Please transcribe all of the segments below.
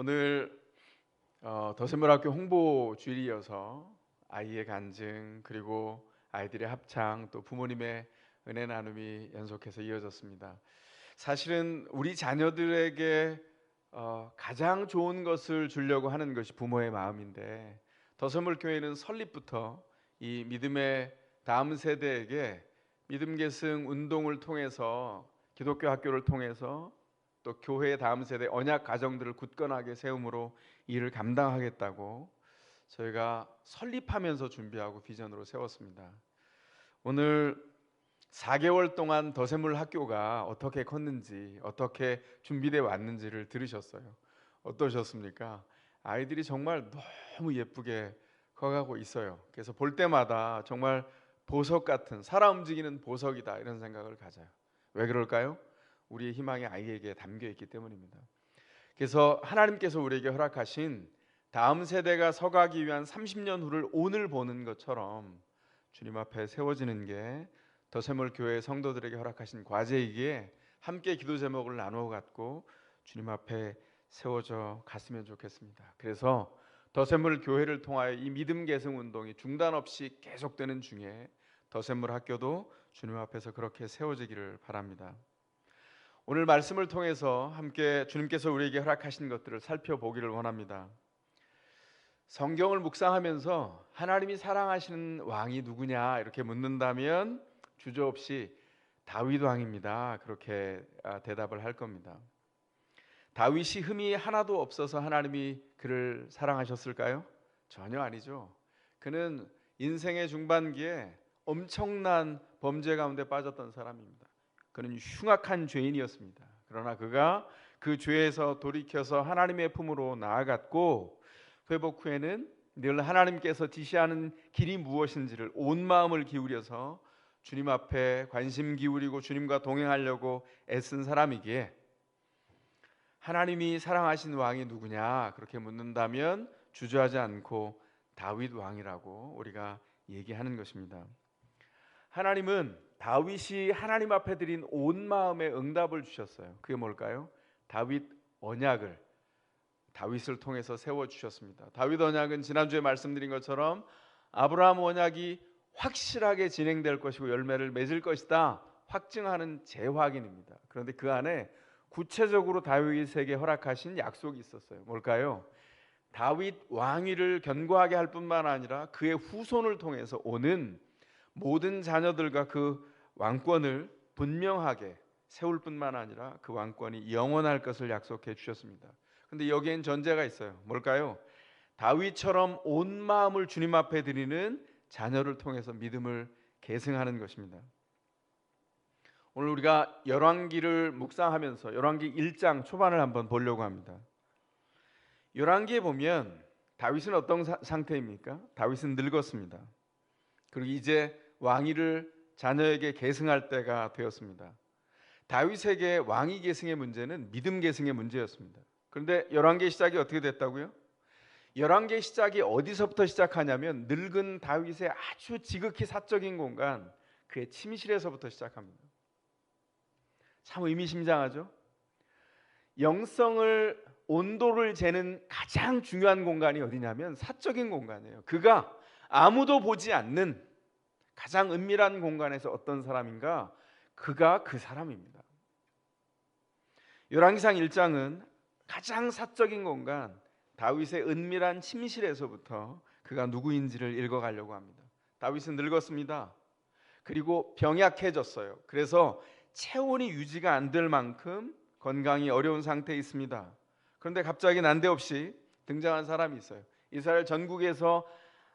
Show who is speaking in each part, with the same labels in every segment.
Speaker 1: 오늘 더샘물학교 홍보 주일이어서 아이의 간증 그리고 아이들의 합창 또 부모님의 은혜 나눔이 연속해서 이어졌습니다. 사실은 우리 자녀들에게 가장 좋은 것을 주려고 하는 것이 부모의 마음인데 더샘물교회는 설립부터 이 믿음의 다음 세대에게 믿음 계승 운동을 통해서 기독교 학교를 통해서 또 교회의 다음 세대 언약 가정들을 굳건하게 세움으로 일을 감당하겠다고 저희가 설립하면서 준비하고 비전으로 세웠습니다. 오늘 4개월 동안 더샘물 학교가 어떻게 컸는지 어떻게 준비되어 왔는지를 들으셨어요. 어떠셨습니까? 아이들이 정말 너무 예쁘게 커가고 있어요. 그래서 볼 때마다 정말 보석 같은 살아 움직이는 보석이다 이런 생각을 가져요. 왜 그럴까요? 우리의 희망이 아이에게 담겨 있기 때문입니다. 그래서 하나님께서 우리에게 허락하신 다음 세대가 서가기 위한 30년 후를 오늘 보는 것처럼 주님 앞에 세워지는 게 더샘물 교회 성도들에게 허락하신 과제이기에 함께 기도 제목을 나누어 갖고 주님 앞에 세워져 갔으면 좋겠습니다. 그래서 더샘물 교회를 통하여 이 믿음 계승 운동이 중단 없이 계속되는 중에 더샘물 학교도 주님 앞에서 그렇게 세워지기를 바랍니다. 오늘 말씀을 통해서 함께 주님께서 우리에게 허락하신 것들을 살펴보기를 원합니다. 성경을 묵상하면서 하나님이 사랑하시는 왕이 누구냐 이렇게 묻는다면 주저없이 다윗 왕입니다. 그렇게 대답을 할 겁니다. 다윗이 흠이 하나도 없어서 하나님이 그를 사랑하셨을까요? 전혀 아니죠. 그는 인생의 중반기에 엄청난 범죄 가운데 빠졌던 사람입니다. 그는 흉악한 죄인이었습니다. 그러나 그가 그 죄에서 돌이켜서 하나님의 품으로 나아갔고 회복 후에는 늘 하나님께서 지시하는 길이 무엇인지를 온 마음을 기울여서 주님 앞에 관심 기울이고 주님과 동행하려고 애쓴 사람이기에 하나님이 사랑하신 왕이 누구냐 그렇게 묻는다면 주저하지 않고 다윗 왕이라고 우리가 얘기하는 것입니다. 하나님은 다윗이 하나님 앞에 드린 온 마음의 응답을 주셨어요. 그게 뭘까요? 다윗 언약을 다윗을 통해서 세워주셨습니다. 다윗 언약은 지난주에 말씀드린 것처럼 아브라함 언약이 확실하게 진행될 것이고 열매를 맺을 것이다 확증하는 재확인입니다. 그런데 그 안에 구체적으로 다윗에게 허락하신 약속이 있었어요. 뭘까요? 다윗 왕위를 견고하게 할 뿐만 아니라 그의 후손을 통해서 오는 모든 자녀들과 그 왕권을 분명하게 세울 뿐만 아니라 그 왕권이 영원할 것을 약속해 주셨습니다. 그런데 여기엔 전제가 있어요. 뭘까요? 다윗처럼 온 마음을 주님 앞에 드리는 자녀를 통해서 믿음을 계승하는 것입니다. 오늘 우리가 열왕기를 묵상하면서 열왕기 1장 초반을 한번 보려고 합니다. 열왕기에 보면 다윗은 어떤 상태입니까? 다윗은 늙었습니다. 그리고 이제 왕위를 자녀에게 계승할 때가 되었습니다. 다윗에게 왕위 계승의 문제는 믿음 계승의 문제였습니다. 그런데 열왕기 시작이 어떻게 됐다고요? 열왕기 시작이 어디서부터 시작하냐면 늙은 다윗의 아주 지극히 사적인 공간 그의 침실에서부터 시작합니다. 참 의미심장하죠? 영성을 온도를 재는 가장 중요한 공간이 어디냐면 사적인 공간이에요. 그가 아무도 보지 않는 가장 은밀한 공간에서 어떤 사람인가? 그가 그 사람입니다. 열왕기상 1장은 가장 사적인 공간 다윗의 은밀한 침실에서부터 그가 누구인지를 읽어가려고 합니다. 다윗은 늙었습니다. 그리고 병약해졌어요. 그래서 체온이 유지가 안 될 만큼 건강이 어려운 상태에 있습니다. 그런데 갑자기 난데없이 등장한 사람이 있어요. 이스라엘 전국에서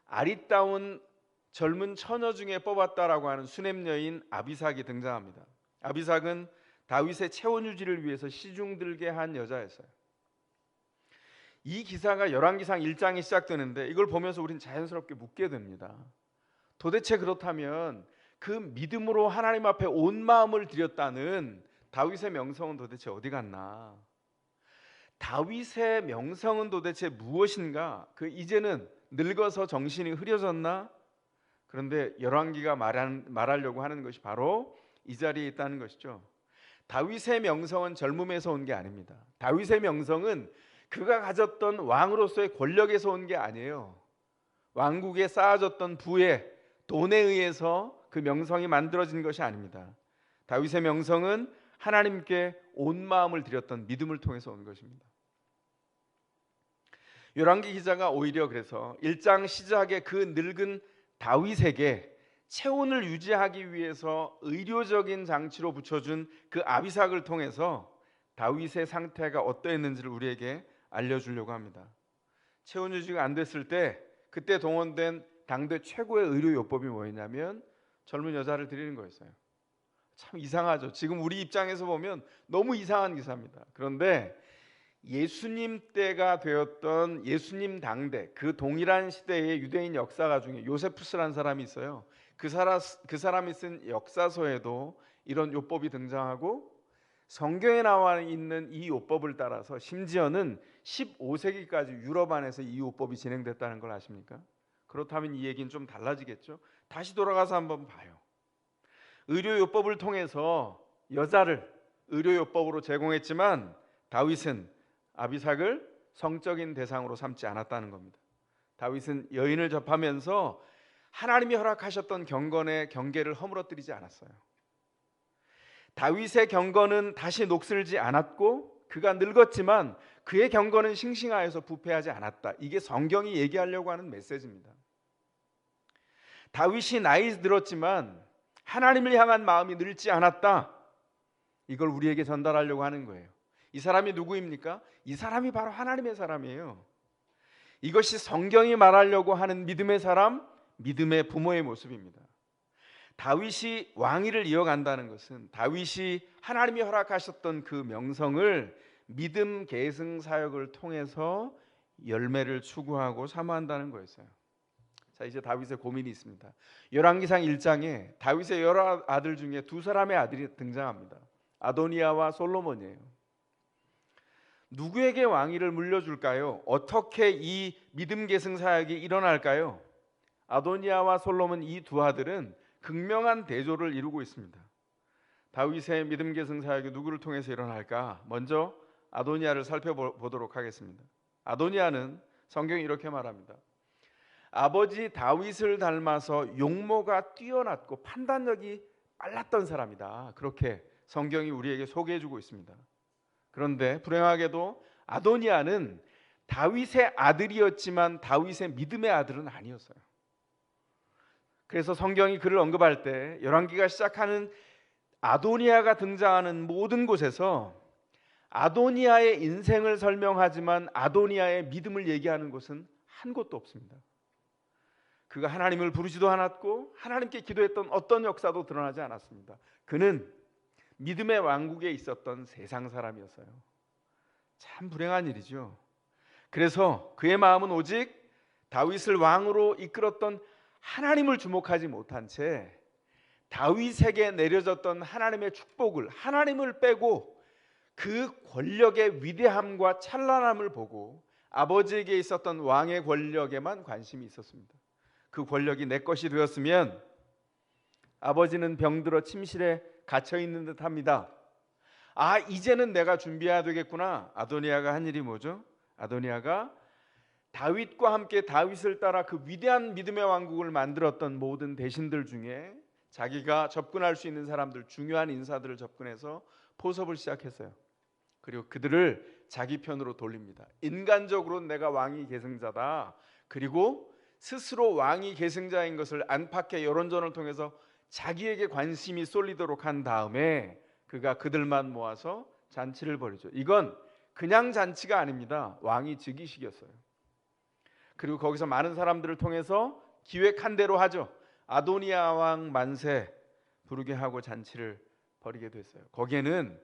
Speaker 1: 아리따운 젊은 처녀 중에 뽑았다라고 하는 수냄 여인 아비삭이 등장합니다. 아비삭은 다윗의 체온 유지를 위해서 시중 들게 한 여자였어요. 이 기사가 열왕기상 1장에 시작되는데 이걸 보면서 우리는 자연스럽게 묻게 됩니다. 도대체 그렇다면 그 믿음으로 하나님 앞에 온 마음을 드렸다는 다윗의 명성은 도대체 어디 갔나? 다윗의 명성은 도대체 무엇인가? 그 이제는 늙어서 정신이 흐려졌나? 그런데 열왕기가 말하려고 하는 것이 바로 이 자리에 있다는 것이죠. 다윗의 명성은 젊음에서 온 게 아닙니다. 다윗의 명성은 그가 가졌던 왕으로서의 권력에서 온 게 아니에요. 왕국에 쌓아졌던 부에, 돈에 의해서 그 명성이 만들어진 것이 아닙니다. 다윗의 명성은 하나님께 온 마음을 드렸던 믿음을 통해서 온 것입니다. 열왕기 기자가 오히려 그래서 1장 시작에 그 늙은 다윗에게 체온을 유지하기 위해서 의료적인 장치로 붙여준 그 아비삭을 통해서 다윗의 상태가 어떠했는지를 우리에게 알려주려고 합니다. 체온 유지가 안 됐을 때 그때 동원된 당대 최고의 의료 요법이 뭐였냐면 젊은 여자를 드리는 거였어요. 참 이상하죠. 지금 우리 입장에서 보면 너무 이상한 기사입니다. 그런데 예수님 때가 되었던 예수님 당대 그 동일한 시대의 유대인 역사가 중에 요세푸스라는 사람이 있어요. 그 사람이 쓴 역사서에도 이런 요법이 등장하고 성경에 나와 있는 이 요법을 따라서 심지어는 15세기까지 유럽 안에서 이 요법이 진행됐다는 걸 아십니까? 그렇다면 이 얘기는 좀 달라지겠죠. 다시 돌아가서 한번 봐요. 의료요법을 통해서 여자를 의료요법으로 제공했지만 다윗은 아비삭을 성적인 대상으로 삼지 않았다는 겁니다. 다윗은 여인을 접하면서 하나님이 허락하셨던 경건의 경계를 허물어뜨리지 않았어요. 다윗의 경건은 다시 녹슬지 않았고 그가 늙었지만 그의 경건은 싱싱하여서 부패하지 않았다. 이게 성경이 얘기하려고 하는 메시지입니다. 다윗이 나이 들었지만 하나님을 향한 마음이 늙지 않았다. 이걸 우리에게 전달하려고 하는 거예요. 이 사람이 누구입니까? 이 사람이 바로 하나님의 사람이에요. 이것이 성경이 말하려고 하는 믿음의 사람, 믿음의 부모의 모습입니다. 다윗이 왕위를 이어간다는 것은 다윗이 하나님이 허락하셨던 그 명성을 믿음 계승 사역을 통해서 열매를 추구하고 사모한다는 거였어요. 자, 이제 다윗의 고민이 있습니다. 열왕기상 1장에 다윗의 여러 아들 중에 두 사람의 아들이 등장합니다. 아도니아와 솔로몬이에요. 누구에게 왕위를 물려줄까요? 어떻게 이 믿음 계승 사역이 일어날까요? 아도니아와 솔로몬 이 두 아들은 극명한 대조를 이루고 있습니다. 다윗의 믿음 계승 사역이 누구를 통해서 일어날까? 먼저 아도니아를 살펴보도록 하겠습니다. 아도니아는 성경이 이렇게 말합니다. 아버지 다윗을 닮아서 용모가 뛰어났고 판단력이 빨랐던 사람이다. 그렇게 성경이 우리에게 소개해주고 있습니다. 그런데 불행하게도 아도니아는 다윗의 아들이었지만 다윗의 믿음의 아들은 아니었어요. 그래서 성경이 그를 언급할 때 열왕기가 시작하는 아도니아가 등장하는 모든 곳에서 아도니아의 인생을 설명하지만 아도니아의 믿음을 얘기하는 곳은 한 곳도 없습니다. 그가 하나님을 부르지도 않았고 하나님께 기도했던 어떤 역사도 드러나지 않았습니다. 그는 믿음의 왕국에 있었던 세상 사람이었어요. 참 불행한 일이죠. 그래서 그의 마음은 오직 다윗을 왕으로 이끌었던 하나님을 주목하지 못한 채 다윗에게 내려졌던 하나님의 축복을, 하나님을 빼고 그 권력의 위대함과 찬란함을 보고 아버지에게 있었던 왕의 권력에만 관심이 있었습니다. 그 권력이 내 것이 되었으면 아버지는 병들어 침실에 갇혀 있는 듯합니다. 아, 이제는 내가 준비해야 되겠구나. 아도니아가 한 일이 뭐죠? 아도니아가 다윗과 함께 다윗을 따라 그 위대한 믿음의 왕국을 만들었던 모든 대신들 중에 자기가 접근할 수 있는 사람들, 중요한 인사들을 접근해서 포섭을 시작했어요. 그리고 그들을 자기 편으로 돌립니다. 인간적으로 내가 왕위 계승자다. 그리고 스스로 왕위 계승자인 것을 안팎의 여론전을 통해서 자기에게 관심이 쏠리도록 한 다음에 그가 그들만 모아서 잔치를 벌이죠. 이건 그냥 잔치가 아닙니다. 왕위 즉위식이었어요. 그리고 거기서 많은 사람들을 통해서 기획한 대로 하죠. 아도니아 왕 만세 부르게 하고 잔치를 벌이게 됐어요. 거기에는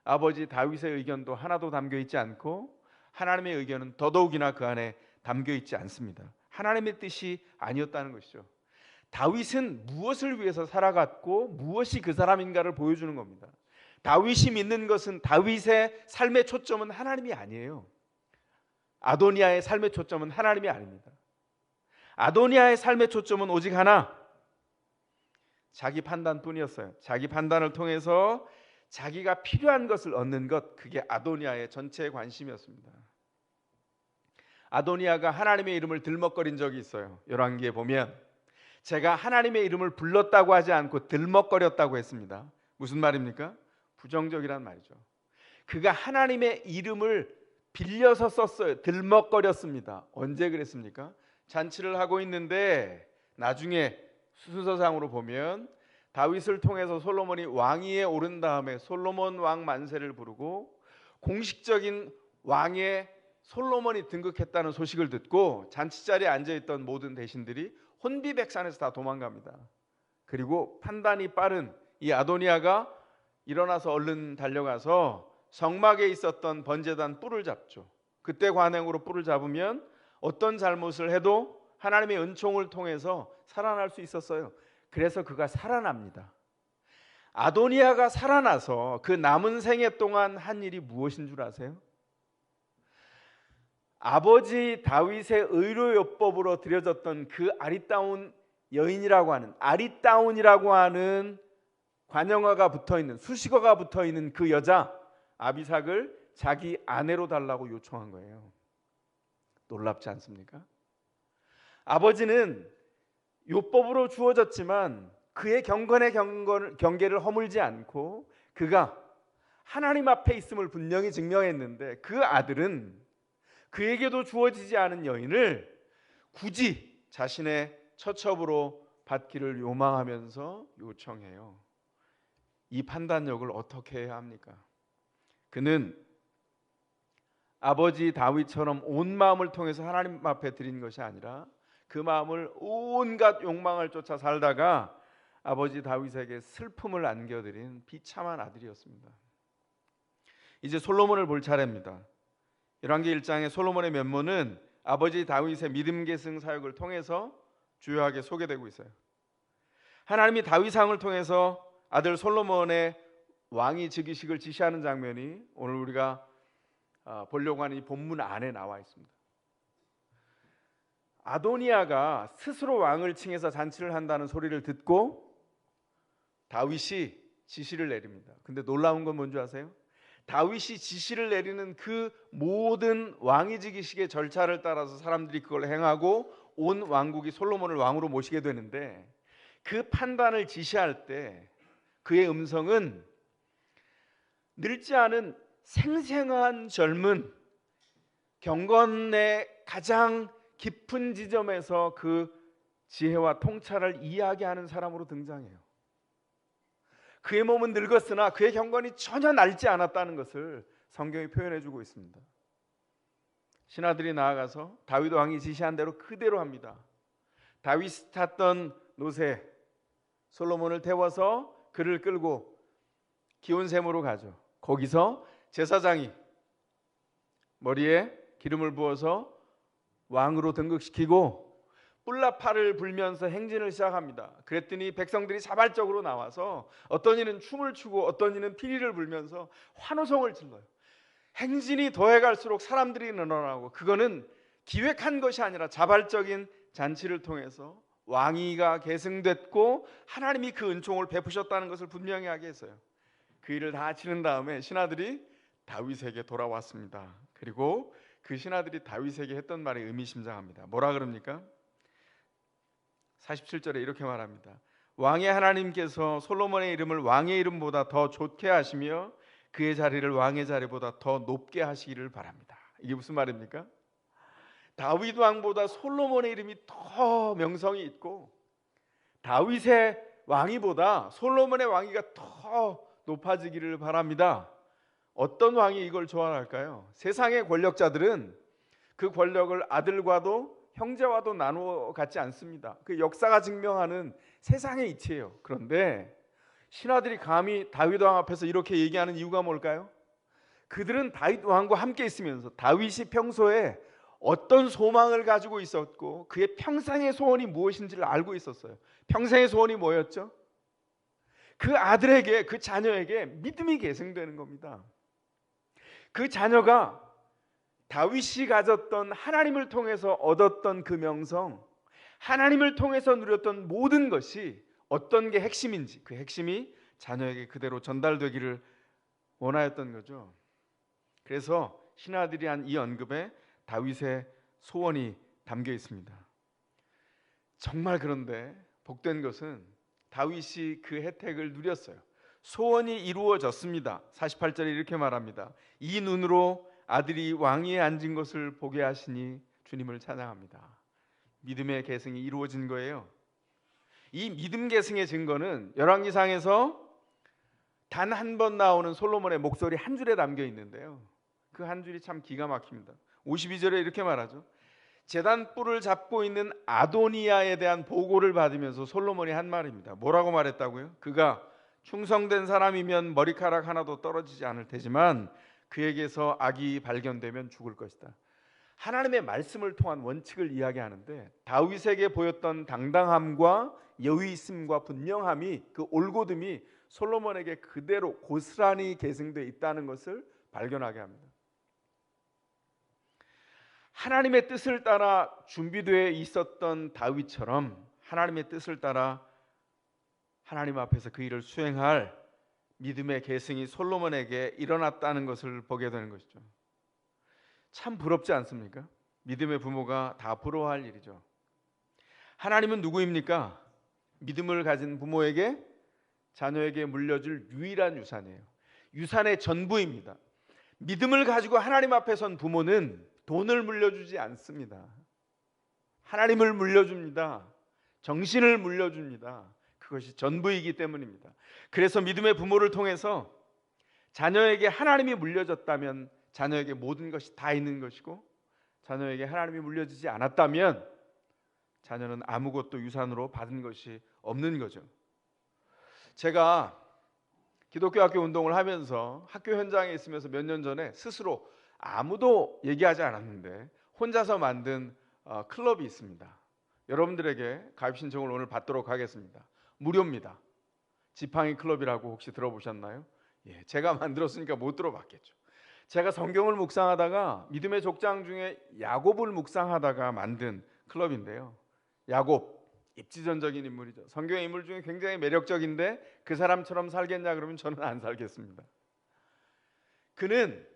Speaker 1: 아버지 다윗의 의견도 하나도 담겨 있지 않고 하나님의 의견은 더더욱이나 그 안에 담겨 있지 않습니다. 하나님의 뜻이 아니었다는 것이죠. 다윗은 무엇을 위해서 살아갔고 무엇이 그 사람인가를 보여주는 겁니다. 다윗이 믿는 것은 다윗의 삶의 초점은 하나님이 아니에요. 아도니아의 삶의 초점은 하나님이 아닙니다. 아도니아의 삶의 초점은 오직 하나, 자기 판단뿐이었어요. 자기 판단을 통해서 자기가 필요한 것을 얻는 것, 그게 아도니아의 전체의 관심이었습니다. 아도니아가 하나님의 이름을 들먹거린 적이 있어요. 열왕기에 보면 제가 하나님의 이름을 불렀다고 하지 않고 들먹거렸다고 했습니다. 무슨 말입니까? 부정적이란 말이죠. 그가 하나님의 이름을 빌려서 썼어요. 들먹거렸습니다. 언제 그랬습니까? 잔치를 하고 있는데 나중에 순서상으로 보면 다윗을 통해서 솔로몬이 왕위에 오른 다음에 솔로몬 왕 만세를 부르고 공식적인 왕에 솔로몬이 등극했다는 소식을 듣고 잔치자리에 앉아있던 모든 대신들이 혼비백산해서 다 도망갑니다. 그리고 판단이 빠른 이 아도니아가 일어나서 얼른 달려가서 성막에 있었던 번제단 뿔을 잡죠. 그때 관행으로 뿔을 잡으면 어떤 잘못을 해도 하나님의 은총을 통해서 살아날 수 있었어요. 그래서 그가 살아납니다. 아도니아가 살아나서 그 남은 생애 동안 한 일이 무엇인 줄 아세요? 아버지 다윗의 의로요법으로 드려졌던 그 아리따운이라고 하는 관영화가 붙어있는, 수식어가 붙어있는 그 여자 아비삭을 자기 아내로 달라고 요청한 거예요. 놀랍지 않습니까? 아버지는 율법으로 주어졌지만 그의 경계를 허물지 않고 그가 하나님 앞에 있음을 분명히 증명했는데 그 아들은 그에게도 주어지지 않은 여인을 굳이 자신의 처첩으로 받기를 요망하면서 요청해요. 이 판단력을 어떻게 해야 합니까? 그는 아버지 다윗처럼 온 마음을 통해서 하나님 앞에 드린 것이 아니라 그 마음을 온갖 욕망을 쫓아 살다가 아버지 다윗에게 슬픔을 안겨드린 비참한 아들이었습니다. 이제 솔로몬을 볼 차례입니다. 열왕기 1장의 솔로몬의 면모는 아버지 다윗의 믿음 계승 사역을 통해서 주요하게 소개되고 있어요. 하나님이 다윗 왕을 통해서 아들 솔로몬의 왕위 즉위식을 지시하는 장면이 오늘 우리가 보려고 하는 이 본문 안에 나와 있습니다. 아도니아가 스스로 왕을 칭해서 잔치를 한다는 소리를 듣고 다윗이 지시를 내립니다. 근데 놀라운 건 뭔지 아세요? 다윗이 지시를 내리는 그 모든 왕위 즉위식의 절차를 따라서 사람들이 그걸 행하고 온 왕국이 솔로몬을 왕으로 모시게 되는데 그 판단을 지시할 때 그의 음성은 늙지 않은 생생한 젊은 경건의 가장 깊은 지점에서 그 지혜와 통찰을 이야기하는 사람으로 등장해요. 그의 몸은 늙었으나 그의 경건이 전혀 낡지 않았다는 것을 성경이 표현해주고 있습니다. 신하들이 나아가서 다윗 왕이 지시한 대로 그대로 합니다. 다윗이 탔던 노새 솔로몬을 태워서 그를 끌고 기온샘으로 가죠. 거기서 제사장이 머리에 기름을 부어서 왕으로 등극시키고 뿔나팔을 불면서 행진을 시작합니다. 그랬더니 백성들이 자발적으로 나와서 어떤 이는 춤을 추고 어떤 이는 피리를 불면서 환호성을 질러요. 행진이 더해갈수록 사람들이 늘어나고 그거는 기획한 것이 아니라 자발적인 잔치를 통해서 왕위가 계승됐고 하나님이 그 은총을 베푸셨다는 것을 분명히 하게 했어요. 그 일을 다 치른 다음에 신하들이 다윗에게 돌아왔습니다. 그리고 그 신하들이 다윗에게 했던 말이 의미심장합니다. 뭐라 그럽니까? 47절에 이렇게 말합니다. 왕의 하나님께서 솔로몬의 이름을 왕의 이름보다 더 좋게 하시며 그의 자리를 왕의 자리보다 더 높게 하시기를 바랍니다. 이게 무슨 말입니까? 다윗 왕보다 솔로몬의 이름이 더 명성이 있고 다윗의 왕위보다 솔로몬의 왕위가 더 높아지기를 바랍니다. 어떤 왕이 이걸 좋아할까요? 세상의 권력자들은 그 권력을 아들과도 형제와도 나누어 갖지 않습니다. 그 역사가 증명하는 세상의 이치예요. 그런데 신하들이 감히 다윗 왕 앞에서 이렇게 얘기하는 이유가 뭘까요? 그들은 다윗 왕과 함께 있으면서 다윗이 평소에 어떤 소망을 가지고 있었고 그의 평생의 소원이 무엇인지를 알고 있었어요. 평생의 소원이 뭐였죠? 그 아들에게, 그 자녀에게 믿음이 계승되는 겁니다. 그 자녀가 다윗이 가졌던 하나님을 통해서 얻었던 그 명성, 하나님을 통해서 누렸던 모든 것이 어떤 게 핵심인지 그 핵심이 자녀에게 그대로 전달되기를 원하였던 거죠. 그래서 신하들이 한 이 언급에 다윗의 소원이 담겨 있습니다. 정말 그런데 복된 것은 다윗이 그 혜택을 누렸어요. 소원이 이루어졌습니다. 48절에 이렇게 말합니다. 이 눈으로 아들이 왕위에 앉은 것을 보게 하시니 주님을 찬양합니다. 믿음의 계승이 이루어진 거예요. 이 믿음 계승의 증거는 열왕기상에서 단 한 번 나오는 솔로몬의 목소리 한 줄에 담겨 있는데요, 그 한 줄이 참 기가 막힙니다. 52절에 이렇게 말하죠. 제단 뿔을 잡고 있는 아도니아에 대한 보고를 받으면서 솔로몬이 한 말입니다. 뭐라고 말했다고요? 그가 충성된 사람이면 머리카락 하나도 떨어지지 않을 테지만 그에게서 악이 발견되면 죽을 것이다. 하나님의 말씀을 통한 원칙을 이야기하는데 다윗에게 보였던 당당함과 여유있음과 분명함이, 그 올곧음이 솔로몬에게 그대로 고스란히 계승되어 있다는 것을 발견하게 합니다. 하나님의 뜻을 따라 준비되어 있었던 다윗처럼 하나님의 뜻을 따라 하나님 앞에서 그 일을 수행할 믿음의 계승이 솔로몬에게 일어났다는 것을 보게 되는 것이죠. 참 부럽지 않습니까? 믿음의 부모가 다 부러워할 일이죠. 하나님은 누구입니까? 믿음을 가진 부모에게, 자녀에게 물려줄 유일한 유산이에요. 유산의 전부입니다. 믿음을 가지고 하나님 앞에 선 부모는 돈을 물려주지 않습니다. 하나님을 물려줍니다. 정신을 물려줍니다. 그것이 전부이기 때문입니다. 그래서 믿음의 부모를 통해서 자녀에게 하나님이 물려졌다면 자녀에게 모든 것이 다 있는 것이고, 자녀에게 하나님이 물려지지 않았다면 자녀는 아무것도 유산으로 받은 것이 없는 거죠. 제가 기독교 학교 운동을 하면서 학교 현장에 있으면서 몇 년 전에 스스로 아무도 얘기하지 않았는데 혼자서 만든 클럽이 있습니다. 여러분들에게 가입 신청을 오늘 받도록 하겠습니다. 무료입니다. 지팡이 클럽이라고 혹시 들어보셨나요? 예, 제가 만들었으니까 못 들어봤겠죠. 제가 성경을 묵상하다가 믿음의 족장 중에 야곱을 묵상하다가 만든 클럽인데요, 야곱, 입지전적인 인물이죠. 성경의 인물 중에 굉장히 매력적인데 그 사람처럼 살겠냐 그러면 저는 안 살겠습니다. 그는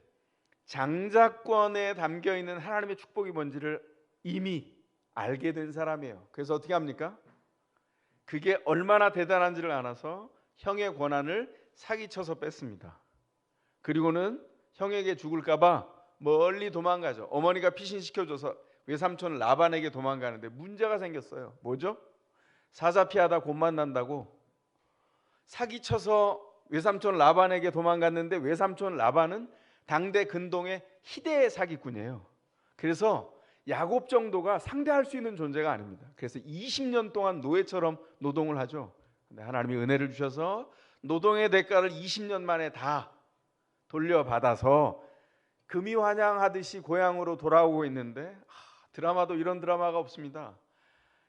Speaker 1: 장자권에 담겨있는 하나님의 축복이 뭔지를 이미 알게 된 사람이에요. 그래서 어떻게 합니까? 그게 얼마나 대단한지를 알아서 형의 권한을 사기쳐서 뺐습니다. 그리고는 형에게 죽을까 봐 멀리 도망가죠. 어머니가 피신시켜줘서 외삼촌 라반에게 도망가는데 문제가 생겼어요. 뭐죠? 사자피하다 곧 만난다고 사기쳐서 외삼촌 라반에게 도망갔는데 외삼촌 라반은 당대 근동의 희대의 사기꾼이에요. 그래서 야곱 정도가 상대할 수 있는 존재가 아닙니다. 그래서 20년 동안 노예처럼 노동을 하죠. 근데 하나님이 은혜를 주셔서 노동의 대가를 20년 만에 다 돌려받아서 금이환영하듯이 고향으로 돌아오고 있는데 드라마도 이런 드라마가 없습니다.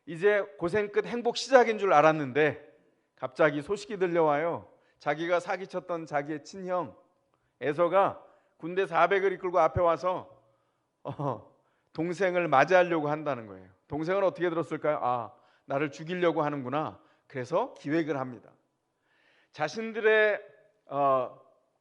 Speaker 1: 이제 고생 끝 행복 시작인 줄 알았는데 갑자기 소식이 들려와요. 자기가 사기쳤던 자기의 친형 에서가 군대 400을 이끌고 앞에 와서 동생을 맞이하려고 한다는 거예요. 동생은 어떻게 들었을까요? 나를 죽이려고 하는구나. 그래서 기획을 합니다. 자신들의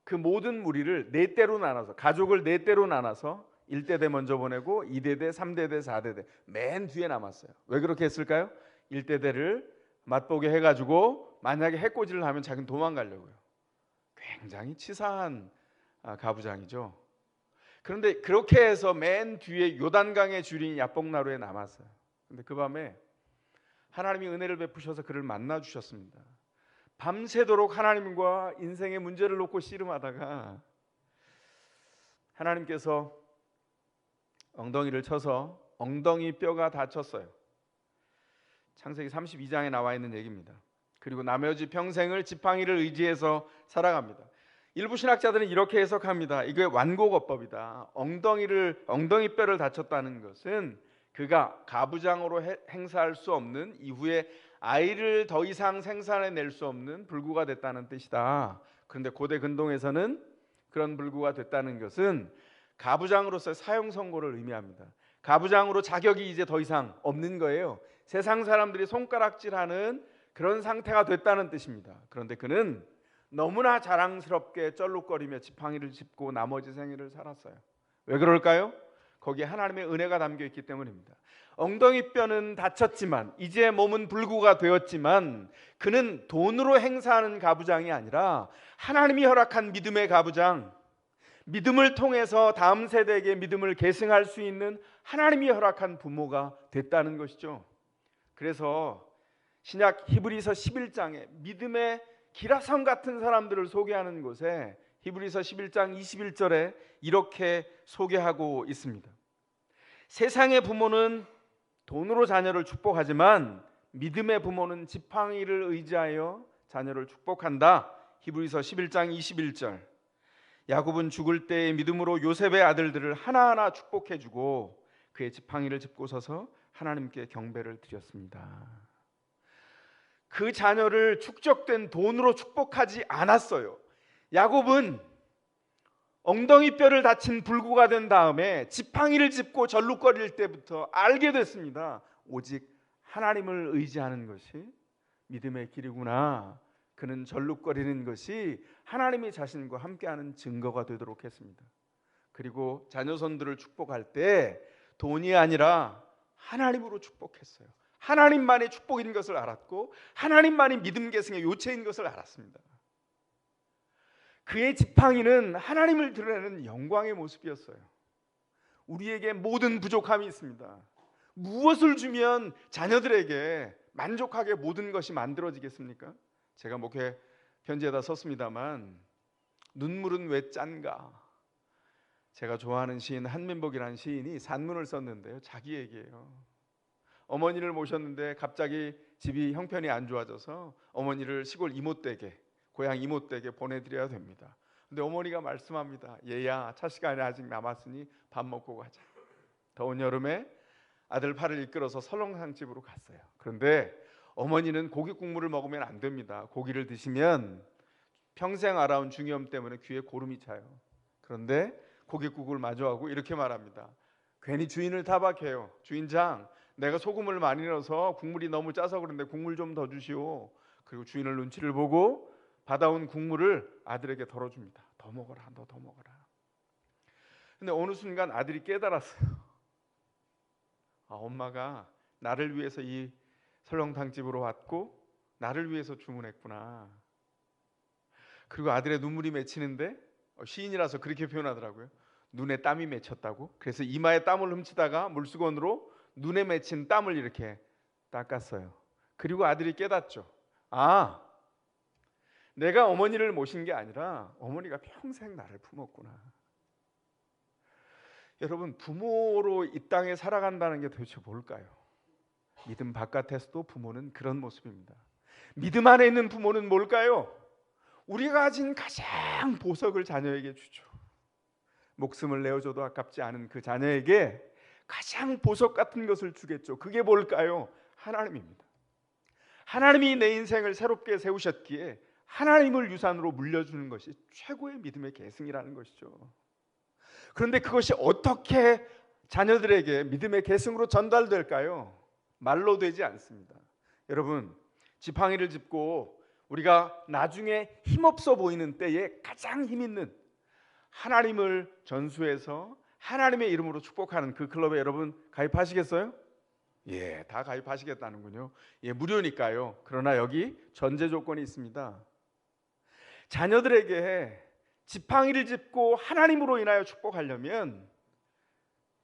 Speaker 1: 그 모든 무리를 네 대로 나눠서, 가족을 네 대로 나눠서 1대대 먼저 보내고 2대대, 3대대, 4대대 맨 뒤에 남았어요. 왜 그렇게 했을까요? 1대대를 맛보게 해가지고 만약에 해코지를 하면 자기는 도망가려고요. 굉장히 치사한 가부장이죠. 그런데 그렇게 해서 맨 뒤에 요단강의 주린 야복나루에 남았어요. 그런데 그 밤에 하나님이 은혜를 베푸셔서 그를 만나 주셨습니다. 밤새도록 하나님과 인생의 문제를 놓고 씨름하다가 하나님께서 엉덩이를 쳐서 엉덩이 뼈가 다쳤어요. 창세기 32장에 나와 있는 얘기입니다. 그리고 나머지 평생을 지팡이를 의지해서 살아갑니다. 일부 신학자들은 이렇게 해석합니다. 이게 완곡어법이다. 엉덩이 뼈를 다쳤다는 것은 그가 가부장으로 행사할 수 없는, 이후에 아이를 더 이상 생산해낼 수 없는 불구가 됐다는 뜻이다. 그런데 고대 근동에서는 그런 불구가 됐다는 것은 가부장으로서의 사형 선고를 의미합니다. 가부장으로 자격이 이제 더 이상 없는 거예요. 세상 사람들이 손가락질하는 그런 상태가 됐다는 뜻입니다. 그런데 그는 너무나 자랑스럽게 쩔룩거리며 지팡이를 짚고 나머지 생애를 살았어요. 왜 그럴까요? 거기에 하나님의 은혜가 담겨 있기 때문입니다. 엉덩이뼈는 다쳤지만 이제 몸은 불구가 되었지만 그는 돈으로 행사하는 가부장이 아니라 하나님이 허락한 믿음의 가부장, 믿음을 통해서 다음 세대에게 믿음을 계승할 수 있는 하나님이 허락한 부모가 됐다는 것이죠. 그래서 신약 히브리서 11장에 믿음의 기라성 같은 사람들을 소개하는 곳에 히브리서 11장 21절에 이렇게 소개하고 있습니다. 세상의 부모는 돈으로 자녀를 축복하지만 믿음의 부모는 지팡이를 의지하여 자녀를 축복한다. 히브리서 11장 21절. 야곱은 죽을 때의 믿음으로 요셉의 아들들을 하나하나 축복해주고 그의 지팡이를 짚고 서서 하나님께 경배를 드렸습니다. 그 자녀를 축적된 돈으로 축복하지 않았어요. 야곱은 엉덩이뼈를 다친 불구가 된 다음에 지팡이를 짚고 절룩거릴 때부터 알게 됐습니다. 오직 하나님을 의지하는 것이 믿음의 길이구나. 그는 절룩거리는 것이 하나님이 자신과 함께하는 증거가 되도록 했습니다. 그리고 자녀손들을 축복할 때 돈이 아니라 하나님으로 축복했어요. 하나님만이 축복인 것을 알았고 하나님만이 믿음 계승의 요체인 것을 알았습니다. 그의 지팡이는 하나님을 드러내는 영광의 모습이었어요. 우리에게 모든 부족함이 있습니다. 무엇을 주면 자녀들에게 만족하게 모든 것이 만들어지겠습니까? 제가 목회 편지에다 썼습니다만 눈물은 왜 짠가? 제가 좋아하는 시인 한민복이라는 시인이 산문을 썼는데요. 자기 얘기예요. 어머니를 모셨는데 갑자기 집이 형편이 안 좋아져서 어머니를 시골 이모댁에, 고향 이모댁에 보내드려야 됩니다. 근데 어머니가 말씀합니다. 얘야, 차 시간이 아직 남았으니 밥 먹고 가자. 더운 여름에 아들 팔을 이끌어서 설렁탕집으로 갔어요. 그런데 어머니는 고기 국물을 먹으면 안 됩니다. 고기를 드시면 평생 알아온 중이염 때문에 귀에 고름이 차요. 그런데 고깃국을 마주하고 이렇게 말합니다. 괜히 주인을 타박해요. 주인장, 내가 소금을 많이 넣어서 국물이 너무 짜서 그런데 국물 좀 더 주시오. 그리고 주인을 눈치를 보고 받아온 국물을 아들에게 덜어줍니다. 더 먹어라, 너 더 먹어라. 근데 어느 순간 아들이 깨달았어요. 아, 엄마가 나를 위해서 이 설렁탕집으로 왔고 나를 위해서 주문했구나. 그리고 아들의 눈물이 맺히는데 시인이라서 그렇게 표현하더라고요. 눈에 땀이 맺혔다고. 그래서 이마에 땀을 훔치다가 물수건으로 눈에 맺힌 땀을 이렇게 닦았어요. 그리고 아들이 깨닫죠. 아, 내가 어머니를 모신 게 아니라 어머니가 평생 나를 품었구나. 여러분, 부모로 이 땅에 살아간다는 게 도대체 뭘까요? 믿음 바깥에서도 부모는 그런 모습입니다. 믿음 안에 있는 부모는 뭘까요? 우리가 가진 가장 보석을 자녀에게 주죠. 목숨을 내어줘도 아깝지 않은 그 자녀에게 가장 보석 같은 것을 주겠죠. 그게 뭘까요? 하나님입니다. 하나님이 내 인생을 새롭게 세우셨기에 하나님을 유산으로 물려주는 것이 최고의 믿음의 계승이라는 것이죠. 그런데 그것이 어떻게 자녀들에게 믿음의 계승으로 전달될까요? 말로 되지 않습니다. 여러분, 지팡이를 짚고 우리가 나중에 힘없어 보이는 때에 가장 힘 있는 하나님을 전수해서 하나님의 이름으로 축복하는 그 클럽에 여러분 가입하시겠어요? 예, 다 가입하시겠다는군요. 예, 무료니까요. 그러나 여기 전제 조건이 있습니다. 자녀들에게 지팡이를 짚고 하나님으로 인하여 축복하려면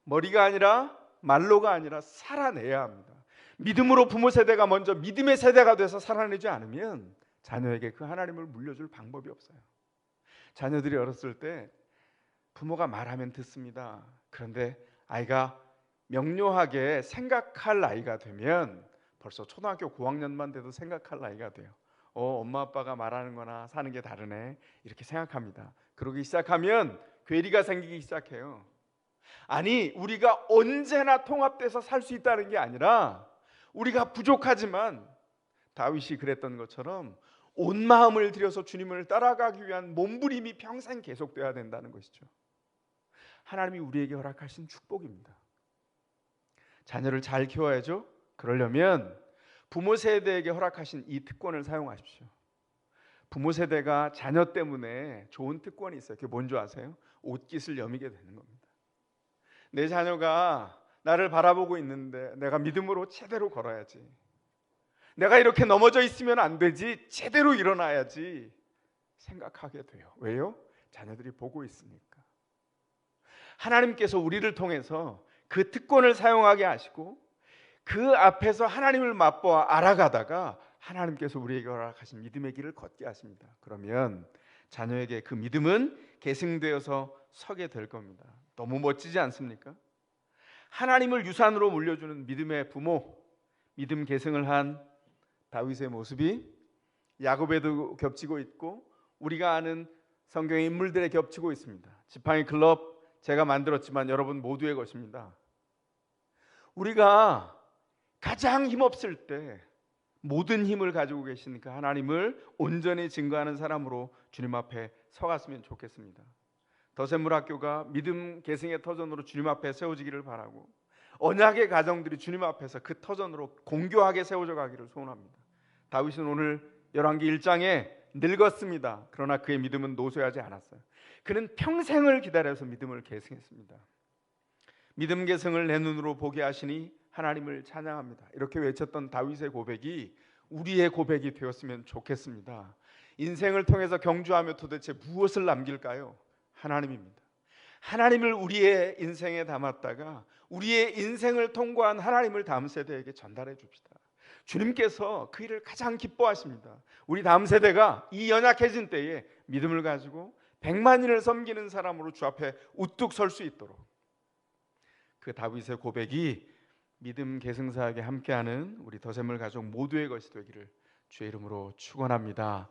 Speaker 1: 머리가 아니라 말로가 아니라 살아내야 합니다. 믿음으로 부모 세대가 먼저 믿음의 세대가 돼서 살아내지 않으면 자녀에게 그 하나님을 물려줄 방법이 없어요. 자녀들이 어렸을 때 부모가 말하면 듣습니다. 그런데 아이가 명료하게 생각할 나이가 되면 벌써 초등학교 고학년만 돼도 생각할 나이가 돼요. 엄마 아빠가 말하는 거나 사는 게 다르네 이렇게 생각합니다. 그러기 시작하면 괴리가 생기기 시작해요. 아니, 우리가 언제나 통합돼서 살 수 있다는 게 아니라 우리가 부족하지만 다윗이 그랬던 것처럼 온 마음을 들여서 주님을 따라가기 위한 몸부림이 평생 계속돼야 된다는 것이죠. 하나님이 우리에게 허락하신 축복입니다. 자녀를 잘 키워야죠. 그러려면 부모 세대에게 허락하신 이 특권을 사용하십시오. 부모 세대가 자녀 때문에 좋은 특권이 있어요. 그게 뭔지 아세요? 옷깃을 여미게 되는 겁니다. 내 자녀가 나를 바라보고 있는데 내가 믿음으로 제대로 걸어야지. 내가 이렇게 넘어져 있으면 안 되지. 제대로 일어나야지 생각하게 돼요. 왜요? 자녀들이 보고 있으니까. 하나님께서 우리를 통해서 그 특권을 사용하게 하시고 그 앞에서 하나님을 맛보아 알아가다가 하나님께서 우리에게 허락하신 믿음의 길을 걷게 하십니다. 그러면 자녀에게 그 믿음은 계승되어서 서게 될 겁니다. 너무 멋지지 않습니까? 하나님을 유산으로 물려주는 믿음의 부모, 믿음 계승을 한 다윗의 모습이 야곱에도 겹치고 있고 우리가 아는 성경의 인물들에 겹치고 있습니다. 지팡이 클럽 제가 만들었지만 여러분 모두의 것입니다. 우리가 가장 힘없을 때 모든 힘을 가지고 계시니까 하나님을 온전히 증거하는 사람으로 주님 앞에 서갔으면 좋겠습니다. 더샘물학교가 믿음 계승의 터전으로 주님 앞에 세워지기를 바라고 언약의 가정들이 주님 앞에서 그 터전으로 공교하게 세워져 가기를 소원합니다. 다윗은 오늘 열왕기 1장에 늙었습니다. 그러나 그의 믿음은 노쇠하지 않았어요. 그는 평생을 기다려서 믿음을 계승했습니다. 믿음 계승을 내 눈으로 보게 하시니 하나님을 찬양합니다. 이렇게 외쳤던 다윗의 고백이 우리의 고백이 되었으면 좋겠습니다. 인생을 통해서 경주하며 도대체 무엇을 남길까요? 하나님입니다. 하나님을 우리의 인생에 담았다가 우리의 인생을 통과한 하나님을 다음 세대에게 전달해 줍시다. 주님께서 그 일을 가장 기뻐하십니다. 우리 다음 세대가 이 연약해진 때에 믿음을 가지고 100만인을 섬기는 사람으로 주 앞에 우뚝 설 수 있도록 그 다윗의 고백이 믿음 계승사에게 함께하는 우리 더샘물 가족 모두의 것이 되기를 주의 이름으로 축원합니다.